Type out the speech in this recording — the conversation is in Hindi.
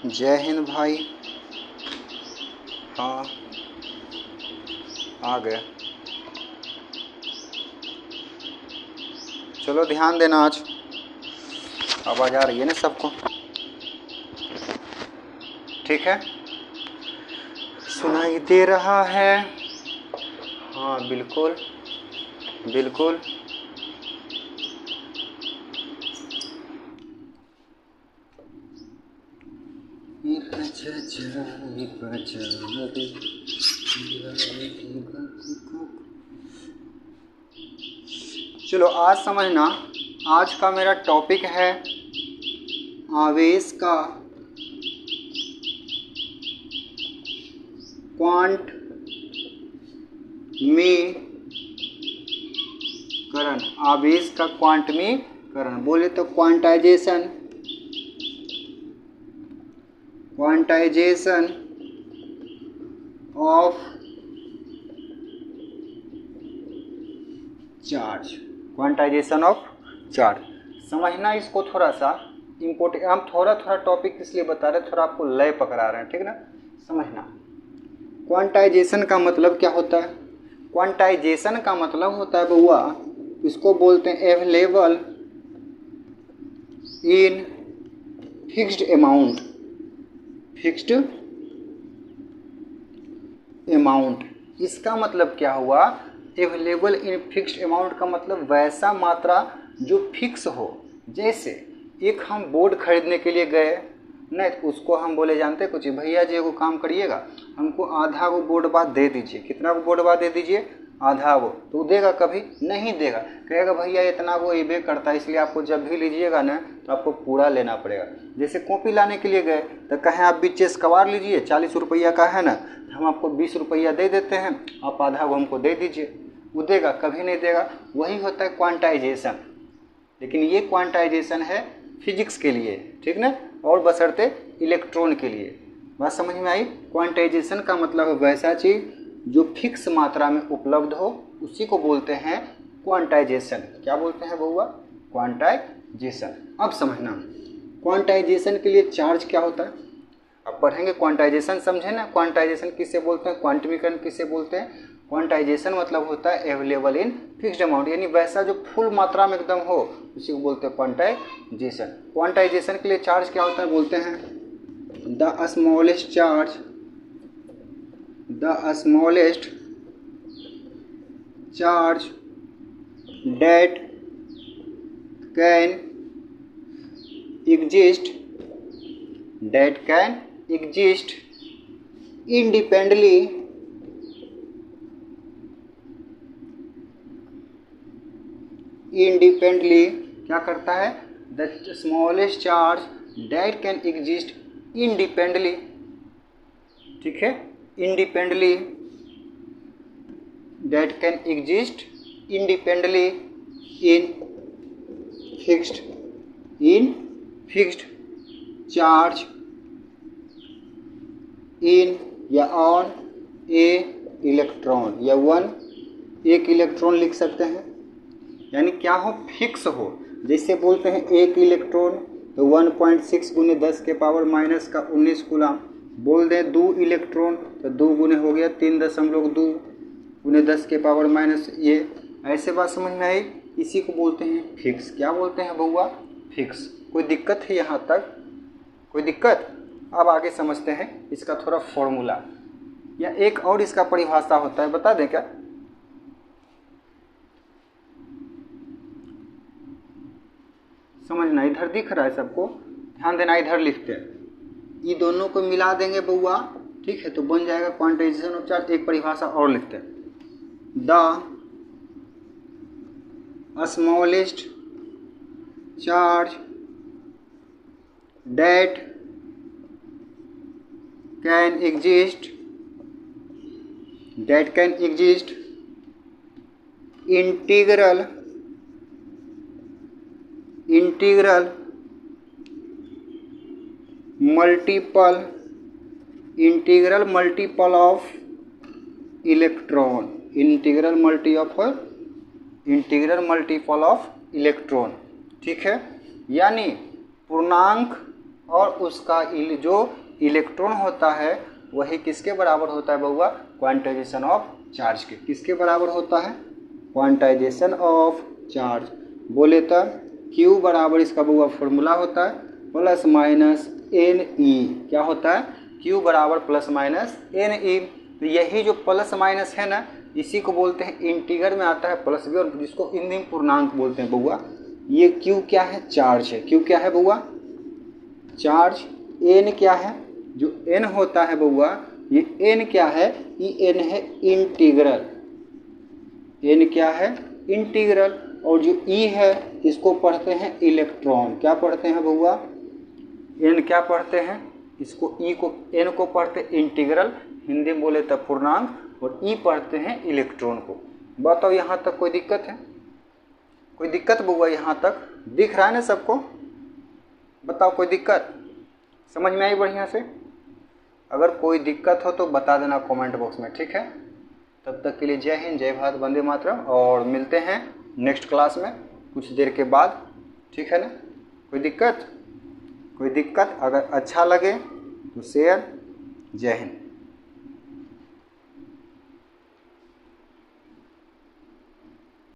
जय हिंद भाई। हाँ आ गए। चलो ध्यान देना, आज आवाज़ आ रही है ना सबको? ठीक है, सुनाई दे रहा है? हाँ बिल्कुल बिल्कुल। चलो आज समझना, आज का मेरा टॉपिक है आवेश का क्वांट में करण। आवेश का क्वांट में करण बोले तो quantization of charge. Quantization of charge समझना, इसको थोड़ा सा इम्पोर्टेंट। हम थोड़ा टॉपिक इसलिए बता रहे हैं, थोड़ा आपको लय पकड़ा रहे हैं, ठीक ना? समझना, क्वांटाइजेशन का मतलब क्या होता है? क्वांटाइजेशन का मतलब होता है बउआ, इसको बोलते हैं available in fixed amount. Fixed amount, इसका मतलब क्या हुआ? अवेलेबल इन फिक्स्ड अमाउंट का मतलब वैसा मात्रा जो फिक्स हो। जैसे एक हम बोर्ड खरीदने के लिए गए, नहीं तो उसको हम बोले जानते कुछ, भैया जी एगो काम करिएगा, हमको आधा वो बोर्ड बाद दे दीजिए। कितना वो बोर्ड बाद दे दीजिए? आधा वो। तो देगा? कभी नहीं देगा, कहेगा भैया इतना वो एबे करता है, इसलिए आपको जब भी लीजिएगा ना तो आपको पूरा लेना पड़ेगा। जैसे कॉपी लाने के लिए गए तो कहें आप बीच कबार लीजिए, 40 रुपया का है ना, हम आपको 20 रुपया दे देते हैं, आप आधा वो हमको दे दीजिए। वो देगा? कभी नहीं देगा। वही होता है क्वांटाइजेशन। लेकिन ये क्वांटाइजेशन है फिजिक्स के लिए, ठीक ना? और बशर्ते इलेक्ट्रॉन के लिए। बात समझ में आई? क्वांटाइजेशन का मतलब है वैसा चीज़ जो फिक्स मात्रा में उपलब्ध हो, उसी को बोलते हैं क्वांटाइजेशन। क्या बोलते हैं बउआ? क्वांटाइजेशन। अब समझना, क्वांटाइजेशन के लिए चार्ज क्या होता है? अब पढ़ेंगे क्वांटाइजेशन, समझे ना? क्वांटाइजेशन किसे बोलते हैं, क्वांटमीकरण किसे बोलते हैं? क्वांटाइजेशन मतलब होता है अवेलेबल इन फिक्स्ड अमाउंट, यानी वैसा जो फुल मात्रा में एकदम हो, उसी को बोलते हैं क्वांटाइजेशन। क्वांटाइजेशन के लिए चार्ज क्या होता है? बोलते हैं the smallest charge, the smallest charge date can exist, that can exist independently क्या करता है? the smallest charge that can exist independently, ठीक है? independently that can exist independently in fixed charge in या ऑन ए इलेक्ट्रॉन, या वन एक इलेक्ट्रॉन लिख सकते हैं। यानी क्या हो? फिक्स हो। जैसे बोलते हैं एक इलेक्ट्रॉन तो 1.6 गुने 10 के पावर माइनस का 19 कूलम। बोल दें 2 इलेक्ट्रॉन तो 2 गुने हो गया 3.2 गुने 10 के पावर माइनस। ये ऐसे बात समझ में आई? इसी को बोलते हैं फिक्स। क्या बोलते हैं बउआ? फिक्स। कोई दिक्कत है यहाँ तक? कोई दिक्कत? अब आगे समझते हैं इसका थोड़ा फॉर्मूला, या एक और इसका परिभाषा होता है, बता दें क्या? समझना, इधर दिख रहा है सबको? ध्यान देना, इधर लिखते हैं, ये दोनों को मिला देंगे बउआ, ठीक है? तो बन जाएगा क्वांटाइजेशन ऑफ चार्ज। एक परिभाषा और लिखते हैं, the smallest charge that can exist integral multiple of electron, integral multiple of electron, ठीक है? यानी पूर्णांक और उसका जो इलेक्ट्रॉन होता है वही किसके बराबर होता है बउआ, क्वांटाइजेशन ऑफ चार्ज के। किसके बराबर होता है, क्वांटाइजेशन ऑफ चार्ज। बोले तो Q बराबर इसका बउआ फॉर्मूला होता है प्लस माइनस NE। क्या होता है, Q बराबर प्लस माइनस NE। तो यही जो प्लस माइनस है ना, इसी को बोलते हैं, इंटीगर में आता है प्लस भी, और जिसको हिंदी में पूर्णांक बोलते हैं बउआ। ये Q क्या है, चार्ज है। Q क्या है बउआ, चार्ज। N क्या है, जो N होता है बउआ, ये N क्या है, ये N है इंटीग्रल। N क्या है, इंटीग्रल। और जो E है इसको पढ़ते हैं इलेक्ट्रॉन। क्या पढ़ते हैं बउआ, N क्या पढ़ते हैं, इसको E को, N को पढ़ते हैं इंटीग्रल, हिंदी में बोले तब पूर्णांक, और E पढ़ते हैं इलेक्ट्रॉन को। बताओ यहाँ तक कोई दिक्कत है, कोई दिक्कत बउआ, यहाँ तक दिख रहा है ना सबको, बताओ कोई दिक्कत, समझ में आई बढ़िया से। अगर कोई दिक्कत हो तो बता देना कमेंट बॉक्स में, ठीक है। तब तक के लिए जय हिंद, जय भारत, वंदे मातरम, और मिलते हैं नेक्स्ट क्लास में कुछ देर के बाद, ठीक है ना। कोई दिक्कत, कोई दिक्कत, अगर अच्छा लगे तो शेयर। जय हिंद।